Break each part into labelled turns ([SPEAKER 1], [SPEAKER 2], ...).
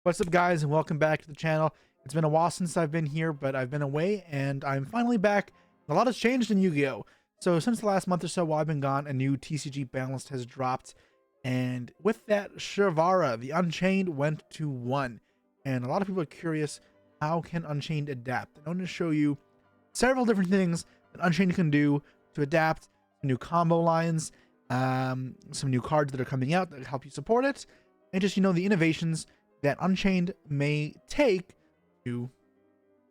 [SPEAKER 1] What's up, guys, and welcome back to the channel. It's been a while since I've been here, but I've been away and I'm finally back. A lot has changed in Yu-Gi-Oh! So since the last month or so while I've been gone, a new TCG Banlist has dropped, and with that, Kashtira, the Unchained, went to 1. And a lot of people are curious, how can Unchained adapt? I'm going to show you several different things that Unchained can do to adapt, new combo lines, some new cards that are coming out that help you support it, and just, the innovations that Unchained may take to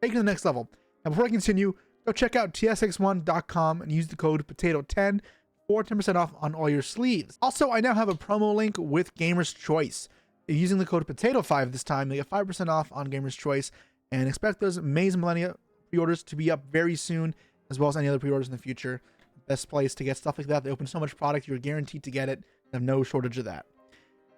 [SPEAKER 1] take it to the next level. Now, before I continue, go check out tsx1.com and use the code POTATO10 for 10% off on all your sleeves. Also, I now have a promo link with Gamer's Choice. Using the code POTATO5 this time, they get 5% off on Gamer's Choice, and expect those Maze Millennia pre-orders to be up very soon, as well as any other pre-orders in the future. Best place to get stuff like that. They open so much product, you're guaranteed to get it. They have no shortage of that.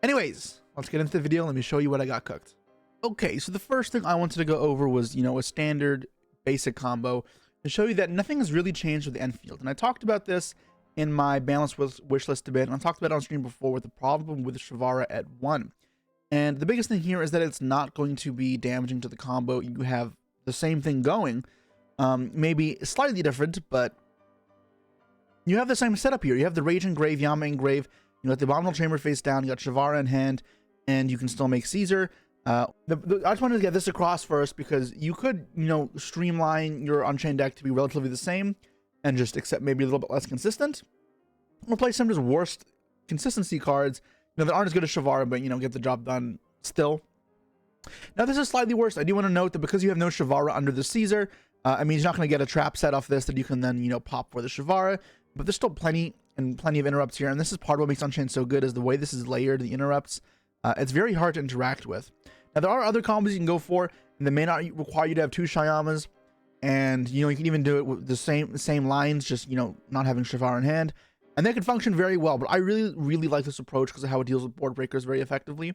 [SPEAKER 1] Anyways, let's get into the video. Let me show you what I got cooked. Okay, so the first thing I wanted to go over was, a standard basic combo to show you that nothing has really changed with the Enfield. And I talked about this in my Banlist wishlist debate, and I talked about it on stream before with the problem with Kashtira at 1. And the biggest thing here is that it's not going to be damaging to the combo. You have the same thing going, maybe slightly different, but you have the same setup here. You have the Rage Engrave, Yama Engrave, you got the Abominable Chamber face down, you got Kashtira in hand, and you can still make Caesar. I just wanted to get this across first because you could, streamline your Unchained deck to be relatively the same and just accept maybe a little bit less consistent. Or play some just worst consistency cards, that aren't as good as Kashtira, but, get the job done still. Now, this is slightly worse. I do want to note that because you have no Kashtira under the Caesar, I mean, you're not going to get a trap set off this that you can then, pop for the Kashtira, but there's still plenty of interrupts here, and this is part of what makes Unchained so good, is the way this is layered, the interrupts. It's very hard to interact with. Now, there are other combos you can go for, and they may not require you to have 2 Shyamas, and, you can even do it with the same lines, just, not having Kashtira in hand, and they can function very well, but I really like this approach because of how it deals with board breakers very effectively.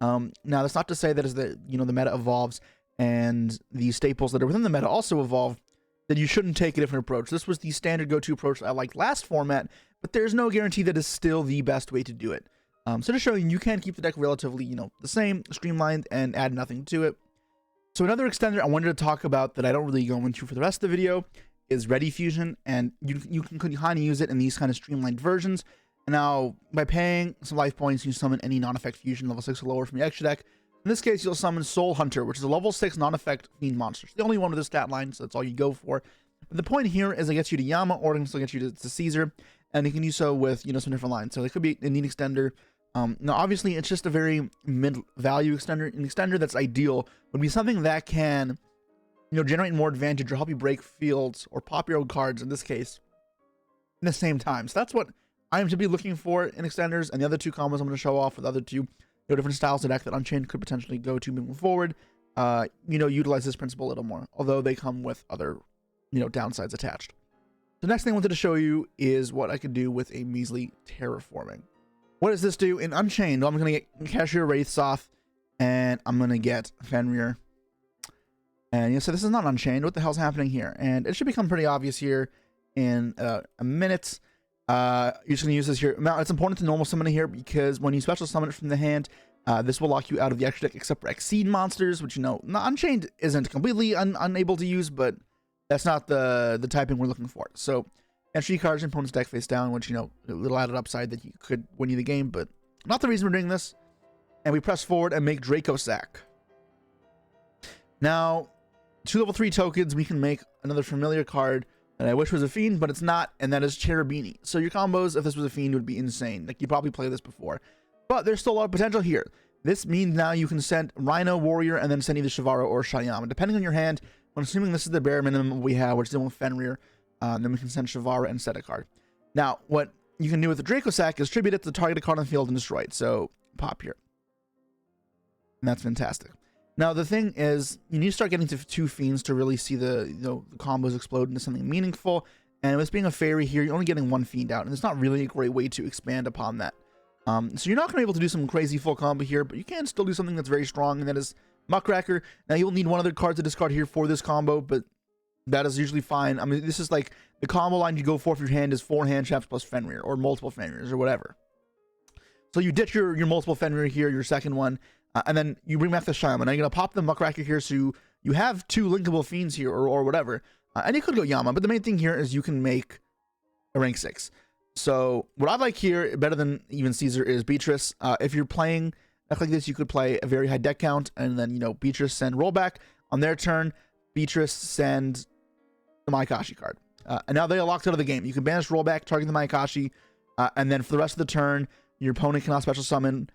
[SPEAKER 1] Now, that's not to say that as the meta evolves and the staples that are within the meta also evolve, that you shouldn't take a different approach. This was the standard go-to approach I liked last format, but there's no guarantee that is still the best way to do it. So to show you can keep the deck relatively, the same, streamlined, and add nothing to it. So another extender I wanted to talk about that I don't really go into for the rest of the video is Ready Fusion, and you can kind of use it in these kind of streamlined versions. And now, by paying some life points, you summon any non-effect fusion level 6 or lower from your extra deck. In this case, you'll summon Soul Hunter, which is a level 6 non-effect fiend monster. It's the only one with this stat line, so that's all you go for. But the point here is it gets you to Yama, or it can still get you to Caesar, and you can do so with, some different lines. So it could be a neat extender. Now, obviously, it's just a very mid-value extender. An extender that's ideal would be something that can, generate more advantage or help you break fields or pop your own cards, in this case, in the same time. So that's what I'm to be looking for in extenders, and the other 2 combos I'm going to show off with the other 2 different styles of deck that Unchained could potentially go to moving forward, utilize this principle a little more, although they come with other, downsides attached. The next thing I wanted to show you is what I could do with a measly terraforming. What does this do in Unchained? Well, I'm going to get Kashtira Wraiths off, and I'm going to get Fenrir. And so this is not Unchained. What the hell's happening here? And it should become pretty obvious here in a minute. You're just going to use this here. Now, it's important to normal summon it here because when you special summon it from the hand, this will lock you out of the extra deck except for Exceed monsters, which, Unchained isn't completely unable to use, but that's not the typing we're looking for. So, entry cards in opponent's deck face down, which, a little added upside that you could win you the game, but not the reason we're doing this. And we press forward and make Draco Sack. Now, 2 level 3 tokens, we can make another familiar card that I wish was a fiend, but it's not, and that is Cherubini. So your combos, if this was a fiend, would be insane. Like, you probably played this before. But there's still a lot of potential here. This means now you can send Rhino, Warrior, and then send either Kashtira or Shyama. Depending on your hand, I'm assuming this is the bare minimum we have, which is the one with Fenrir. Then we can send Kashtira and set a card. Now, what you can do with the Draco Sack is tribute it to the targeted card on the field and destroy it. So, pop here. And that's fantastic. Now, the thing is, you need to start getting to 2 fiends to really see the, the combos explode into something meaningful. And with being a fairy here, you're only getting 1 fiend out, and it's not really a great way to expand upon that. So you're not going to be able to do some crazy full combo here, but you can still do something that's very strong, and that is Muckracker. Now, you'll need 1 other card to discard here for this combo, but that is usually fine. I mean, this is like the combo line you go for if your hand is 4 hand traps plus Fenrir, or multiple Fenrirs, or whatever. So you ditch your multiple Fenrir here, your second one, and then you bring back the Shaman. Now you're gonna pop the Muckracker here, so you have 2 linkable fiends here, or whatever. And you could go Yama, but the main thing here is you can make a rank 6. So what I like here, better than even Caesar, is Beatrice. If you're playing deck like this, you could play a very high deck count, and then, you know, Beatrice send rollback on their turn. Beatrice send the Maikashi card. And now they are locked out of the game. You can banish rollback, target the Maikashi, and then for the rest of the turn, your opponent cannot special summon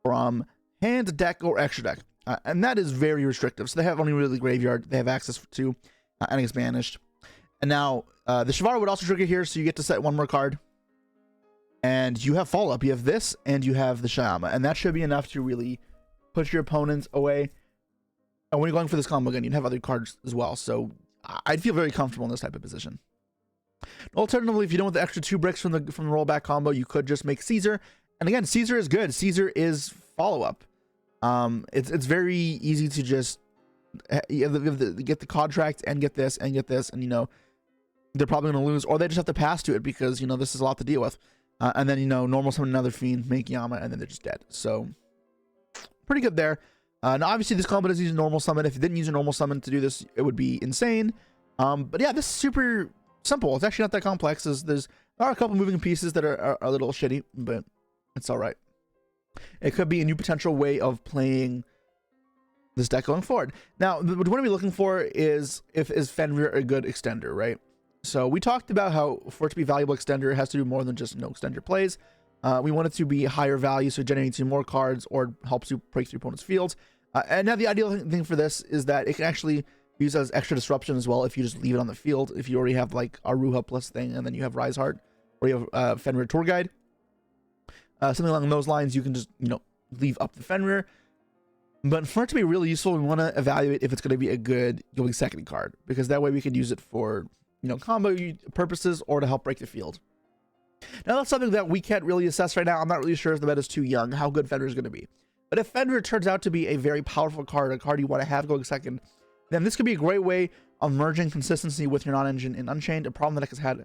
[SPEAKER 1] from hand, deck, or extra deck. And that is very restrictive. So they have only really graveyard they have access to, and it gets banished. And now the Shivara would also trigger here, so you get to set 1 more card. And you have follow-up. You have this, and you have the Shayama. And that should be enough to really put your opponents away. And when you're going for this combo again, you have other cards as well. So I'd feel very comfortable in this type of position. Alternatively, if you don't want the extra 2 bricks from the rollback combo, you could just make Caesar. And again, Caesar is good. Caesar is follow-up. It's very easy to just get the contract and get this, and you know, they're probably going to lose, or they just have to pass to it because, you know, this is a lot to deal with. And then, you know, normal summon another fiend, make Yama, and then they're just dead. So pretty good there. Now obviously this combo does use a normal summon. If you didn't use a normal summon to do this, it would be insane. But yeah, this is super simple. It's actually not that complex. There are a couple moving pieces that are a little shitty, but it's all right. It could be a new potential way of playing this deck going forward. Now, what we're going to be looking for is Fenrir a good extender, right? So we talked about how for it to be valuable extender, it has to do more than just, you know, extend your plays. We want it to be higher value, so generating more cards or helps you break through opponent's fields. And now the ideal thing for this is that it can actually be used as extra disruption as well if you just leave it on the field. If you already have like a Ruha plus thing, and then you have Rise Heart, or you have Fenrir Tour Guide. Something along those lines, you can just, you know, leave up the Fenrir. But for it to be really useful, we want to evaluate if it's going to be a good going second card, because that way we could use it for, you know, combo purposes or to help break the field. Now that's something that we can't really assess right now. I'm not really sure if the meta is too young, how good Fenrir is going to be. But if Fenrir turns out to be a very powerful card, a card you want to have going second, then this could be a great way of merging consistency with your non-engine in Unchained, a problem that deck has had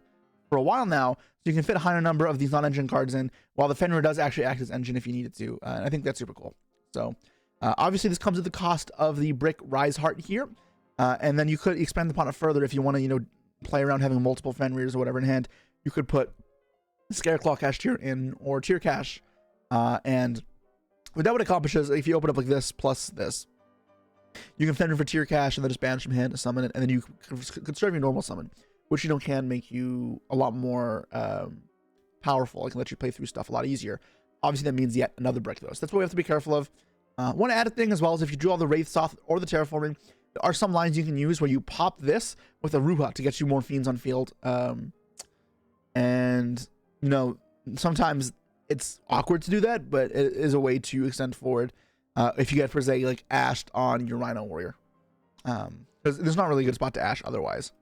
[SPEAKER 1] for a while now. So you can fit a higher number of these non-engine cards in, while the Fenrir does actually act as engine if you need it to. And I think that's super cool. So obviously this comes at the cost of the brick Rise Heart here. And then you could expand upon it further if you want to, you know, play around having multiple Fenrirs or whatever in hand. You could put Scareclaw Kashtira in, or Tear Cash. And what that would accomplish is if you open up like this plus this, you can Fenrir for Tear Cash and then just banish from hand to summon it, and then you could serve your normal summon, which, you know, can make you a lot more powerful. It can let you play through stuff a lot easier. Obviously that means yet another brick though, so that's what we have to be careful of. One added thing as well is if you do all the Wraith Soth or the Terraforming, there are some lines you can use where you pop this with a Ruha to get you more fiends on field. And, you know, sometimes it's awkward to do that, but it is a way to extend forward if you get, per se, like ashed on your Rhino Warrior. Because there's not really a good spot to ash otherwise.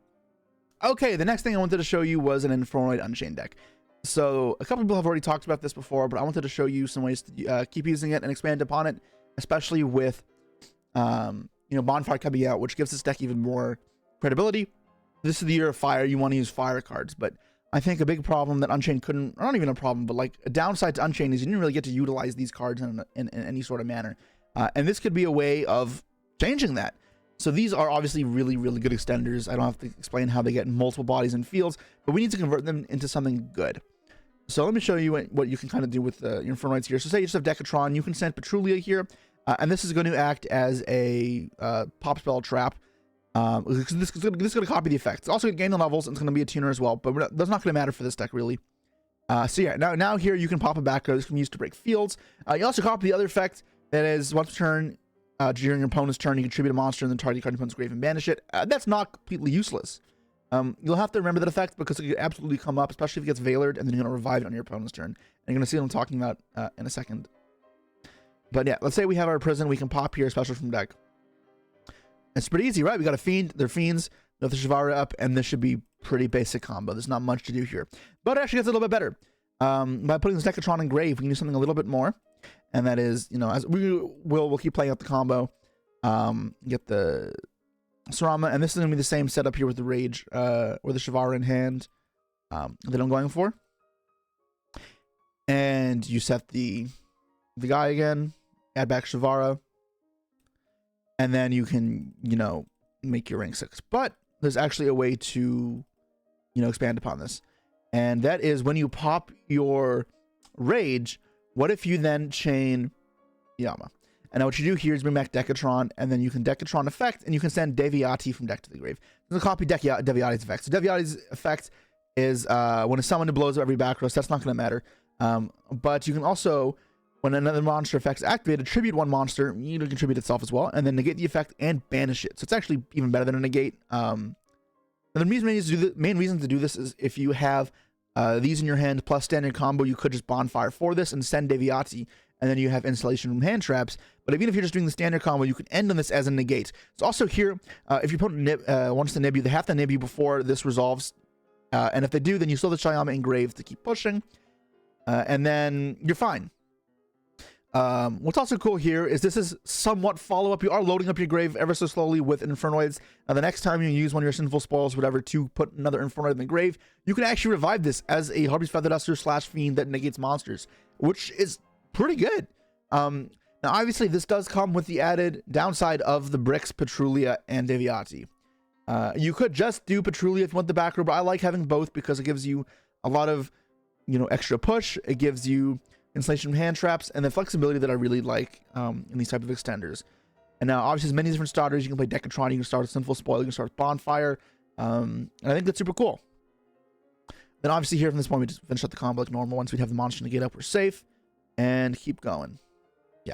[SPEAKER 1] Okay, the next thing I wanted to show you was an Infernoid Unchained deck. So a couple people have already talked about this before, but I wanted to show you some ways to keep using it and expand upon it, especially with you know, Bonfire coming out, which gives this deck even more credibility. This is the year of fire. You want to use fire cards, but I think a big problem that Unchained couldn't, or not even a problem, but like a downside to Unchained is you didn't really get to utilize these cards in any sort of manner. And this could be a way of changing that. So these are obviously really, really good extenders. I don't have to explain how they get multiple bodies and fields, but we need to convert them into something good. So let me show you what you can kind of do with your Infernoids here. So say you just have Decatron, you can send Petrulia here, and this is going to act as a pop spell trap. This is going to copy the effect. It's also going to gain the levels, and it's going to be a tuner as well, but that's not going to matter for this deck, really. So yeah, now here you can pop it back. This can be used to break fields. You also copy the other effect, that is, once per turn, during your opponent's turn, you can tribute a monster and then target card opponent's grave and banish it. That's not completely useless. You'll have to remember that effect because it could absolutely come up, especially if it gets Veilered, and then you're going to revive it on your opponent's turn. And you're going to see what I'm talking about in a second. But yeah, let's say we have our prison. We can pop here, special from deck. It's pretty easy, right? We got a fiend. They're fiends. We have the Shivara up, and this should be pretty basic combo. There's not much to do here. But it actually gets a little bit better. By putting this Decatron in grave, we can do something a little bit more. And that is, you know, as we'll keep playing out the combo. Get the Sarama, and this is going to be the same setup here with the Rage, or the Shivara in hand that I'm going for. And you set the guy again, add back Shavara, and then you can, you know, make your rank 6. But there's actually a way to, you know, expand upon this. And that is when you pop your Rage, what if you then chain Yama? And now what you do here is bring back Decatron, and then you can Decatron effect, and you can send Deviati from deck to the grave. There's a copy Deviati's effect. So Deviati's effect is when a summon blows up every back row, so that's not going to matter. But you can also, when another monster effect is activated, tribute one monster, you can contribute itself as well, and then negate the effect and banish it. So it's actually even better than a negate. And the main reason to do this is if you have these in your hand plus standard combo, you could just bonfire for this and send Deviati, and then you have installation from hand traps. But even if you're just doing the standard combo, you can end on this as a negate. So also here, if your opponent wants to nib you, they have to nib you before this resolves. And if they do, then you still have the Shyama engraved to keep pushing. And then you're fine. What's also cool here is this is somewhat follow-up. You are loading up your grave ever so slowly with Infernoids. Now, the next time you use one of your Sinful Spoils, whatever, to put another Infernoid in the grave, you can actually revive this as a Harpy's Feather Duster / Fiend that negates monsters, which is pretty good. Now, obviously, this does come with the added downside of the bricks, Petrulia, and Deviati. You could just do Petrulia if you want the back row, but I like having both because it gives you a lot of, you know, extra push. It gives you installation from hand traps and the flexibility that I really like in these type of extenders. And now, obviously, there's many different starters. You can play Decatron, you can start with Sinful Spoil, you can start with Bonfire, and I think that's super cool. Then, obviously, here from this point, we just finish up the combo like normal. Once we have the monster to get up, we're safe, and keep going. Yeah.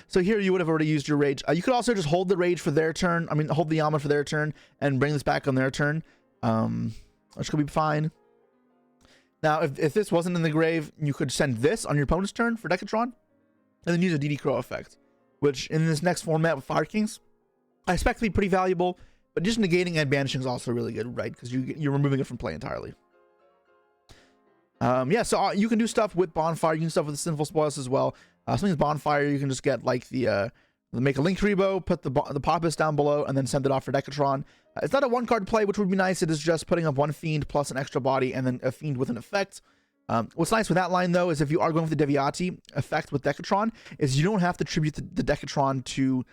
[SPEAKER 1] So here, you would have already used your Rage. You could also just hold the Rage for their turn. I mean, hold the Yama for their turn and bring this back on their turn, which could be fine. Now, if this wasn't in the grave, you could send this on your opponent's turn for Decatron, and then use a DD Crow effect, which in this next format with Fire Kings, I expect to be pretty valuable, but just negating and banishing is also really good, right? Because you're removing it from play entirely. Yeah, so you can do stuff with Bonfire, you can do stuff with the Sinful Spoils as well. Something with Bonfire, you can just get like the make a Link Rebo, put the Popus down below, and then send it off for Decatron. It's not a one card play, which would be nice. It is just putting up one Fiend plus an extra body and then a Fiend with an effect. What's nice with that line, though, is if you are going with the Deviati effect with Decatron, is you don't have to tribute the Decatron to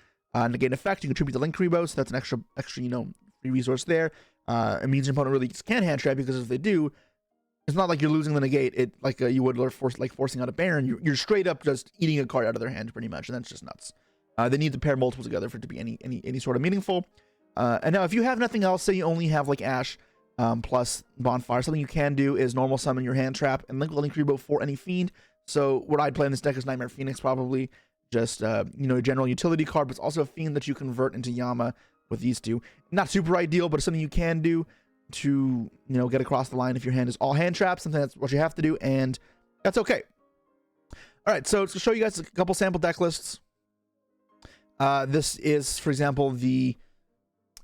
[SPEAKER 1] negate effect. You can tribute the Link Rebo, so that's an extra you know, free resource there. It means your opponent really just can't hand trap, because if they do, it's not like you're losing the negate. It like you would forcing out a Baron. You're straight up just eating a card out of their hand, pretty much, and that's just nuts. They need to pair multiples together for it to be any sort of meaningful. And now, if you have nothing else, say you only have like Ash plus Bonfire, something you can do is normal summon your hand trap and link Rebo for any Fiend. So what I'd play in this deck is Nightmare Phoenix, probably just you know, a general utility card, but it's also a Fiend that you convert into Yama with these two. Not super ideal, but it's something you can do to, you know, get across the line if your hand is all hand traps. Something that's what you have to do, and that's okay. All right, so to show you guys a couple sample deck lists. This is, for example, the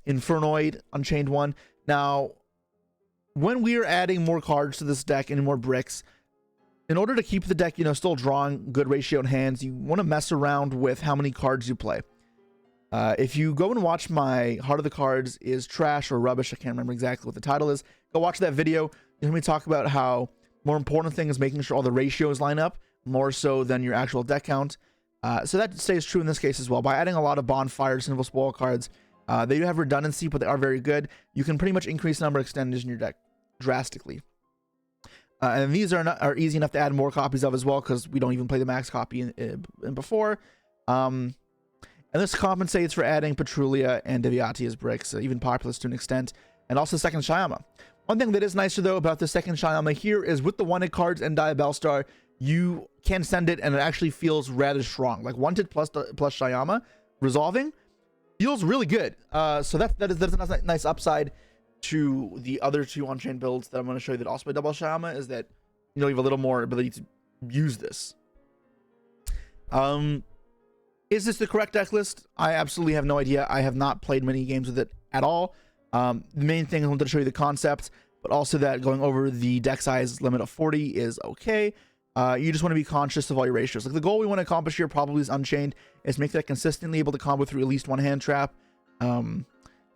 [SPEAKER 1] Infernoid Unchained one. Now, when we are adding more cards to this deck and more bricks, in order to keep the deck, you know, still drawing good ratio in hands, you want to mess around with how many cards you play. If you go and watch my Heart of the Cards is Trash or Rubbish, I can't remember exactly what the title is, go watch that video. You hear me talk about how more important thing is making sure all the ratios line up, more so than your actual deck count. So that stays true in this case as well. By adding a lot of Bonfire, Sinful Spoil cards, they do have redundancy, but they are very good. You can pretty much increase the number of extenders in your deck drastically. And these are easy enough to add more copies of as well, because we don't even play the max copy in before. And this compensates for adding Petrulia and Deviati as bricks, even Populous to an extent, and also second Shyama. One thing that is nicer, though, about the second Shyama here is with the wanted cards and Diabellstar, you can send it, and it actually feels rather strong. Like wanted plus Shyama resolving feels really good. So that's a nice upside to the other two Unchained builds that I'm going to show you that also play double Shyama, is that, you know, you have a little more ability to use this. Is this the correct deck list? I absolutely have no idea. I have not played many games with it at all. The main thing I wanted to show you the concept, but also that going over the deck size limit of 40 is okay. You just want to be conscious of all your ratios. Like the goal we want to accomplish here probably is Unchained, is make that consistently able to combo through at least one hand trap.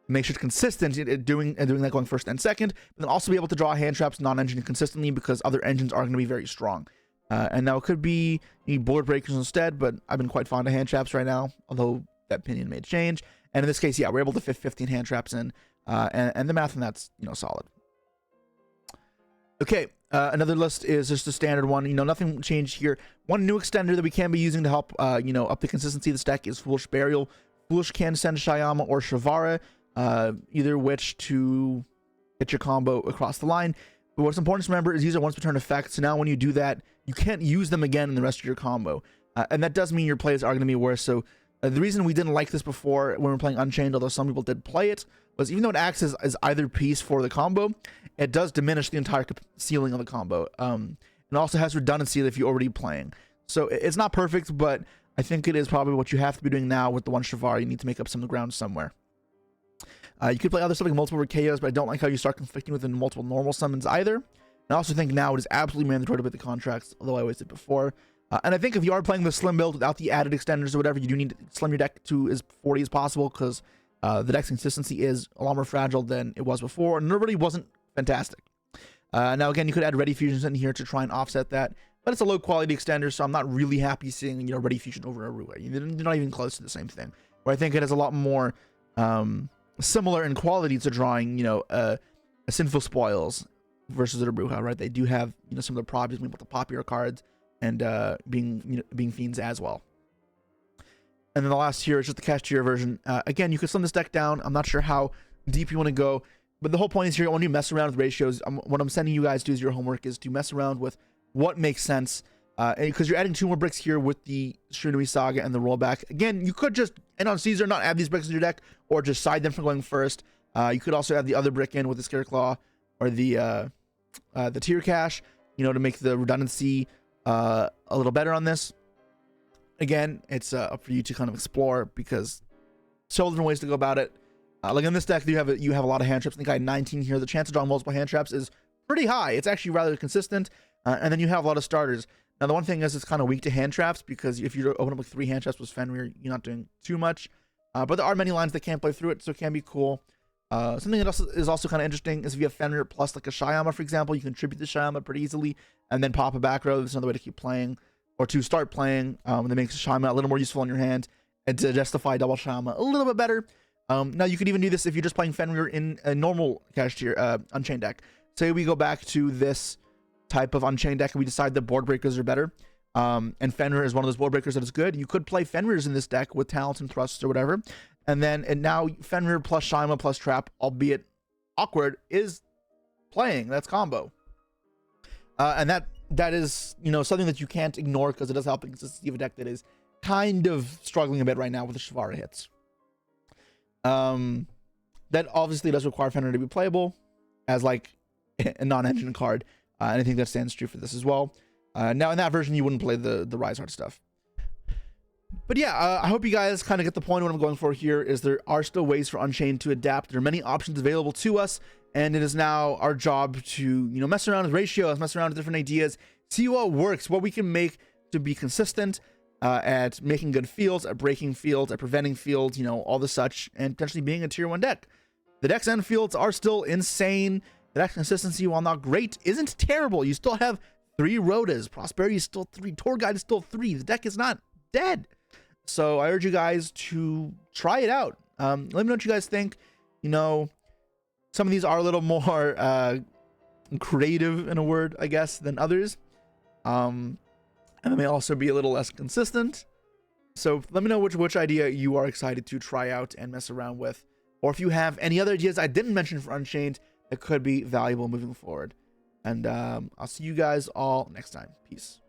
[SPEAKER 1] Make sure it's consistent at doing that going first and second, but then also be able to draw hand traps non-engine consistently, because other engines are going to be very strong. And now it could be board breakers instead, but I've been quite fond of hand traps right now, although that opinion may change. And in this case, yeah, we're able to fit 15 hand traps in, and the math on that's, solid. Okay, another list is just a standard one. Nothing changed here. One new extender that we can be using to help, up the consistency of this deck is Foolish Burial. Foolish can send Shyama or Shavara, either which to get your combo across the line. But what's important to remember is these are once per turn effects. So now when you do that, you can't use them again in the rest of your combo. And that does mean your plays are going to be worse. So the reason we didn't like this before when we were playing Unchained, although some people did play it, was even though it acts as either piece for the combo, it does diminish the entire ceiling of the combo. It also has redundancy if you're already playing. So it's not perfect, but I think it is probably what you have to be doing now with the one Shavara. You need to make up some ground somewhere. You could play other stuff like multiple KOs, but I don't like how you start conflicting with multiple normal summons either. And I also think now it is absolutely mandatory to play the contracts, although I always did before. And I think if you are playing the slim build without the added extenders or whatever, you do need to slim your deck to as 40 as possible, because the deck's consistency is a lot more fragile than it was before, and nobody wasn't fantastic. Now again, you could add Ready Fusions in here to try and offset that, but it's a low quality extender, so I'm not really happy seeing Ready Fusion over Arua. They're not even close to the same thing. Where I think it has a lot more similar in quality to drawing, a Sinful Spoils versus an Aruha, right? They do have some of the properties, being able to pop your cards and being fiends as well. And then the last here is just the Kashtira version. Again, you could slim this deck down. I'm not sure how deep you want to go, but the whole point is here, when you mess around with ratios, what I'm sending you guys to do as your homework is to mess around with what makes sense, because you're adding 2 more bricks here with the Shinui Saga and the rollback. Again, you could just end on Caesar, not add these bricks in your deck, or just side them from going first. You could also add the other brick in with the Scareclaw or the Tier Cache, to make the redundancy a little better on this. Again, it's up for you to kind of explore, because several different ways to go about it. Like in this deck, you have a lot of hand traps. I think I had 19 here. The chance of drawing multiple hand traps is pretty high. It's actually rather consistent, and then you have a lot of starters. Now, the one thing is it's kind of weak to hand traps, because if you open up with 3 hand traps with Fenrir, you're not doing too much. But there are many lines that can't play through it, so it can be cool. Something that is also kind of interesting is if you have Fenrir plus like a Shyama, for example, you can tribute the Shyama pretty easily and then pop a back row. There's another way to keep playing, or to start playing, that makes Shyama a little more useful in your hand, and to justify double Shyama a little bit better. Now, you could even do this if you're just playing Fenrir in a normal Kashtira Unchained deck. Say we go back to this type of Unchained deck and we decide that board breakers are better, and Fenrir is one of those board breakers that is good. You could play Fenrirs in this deck with talents and thrusts or whatever, and now Fenrir plus Shyama plus Trap, albeit awkward, is playing. That's combo, and that is something that you can't ignore, because it does help the consistency of a deck that is kind of struggling a bit right now with the Shavara hits. That obviously does require Fenrir to be playable as like a non-engine card, and I think that stands true for this as well. Now in that version you wouldn't play the Rise Heart stuff, but yeah, I hope you guys kind of get the point. What I'm going for here is there are still ways for Unchained to adapt. There are many options available to us, and it is now our job to mess around with ratios, mess around with different ideas, see what works, what we can make to be consistent at making good fields, at breaking fields, at preventing fields, all the such, and potentially being a tier 1 deck. The deck's end fields are still insane. The deck's consistency, while not great, isn't terrible. You still have 3 Rhodas. Prosperity is still 3. Tour Guide is still 3. The deck is not dead. So I urge you guys to try it out. Let me know what you guys think. Some of these are a little more creative, in a word, I guess, than others. And they may also be a little less consistent. So let me know which idea you are excited to try out and mess around with. Or if you have any other ideas I didn't mention for Unchained that could be valuable moving forward. And I'll see you guys all next time. Peace.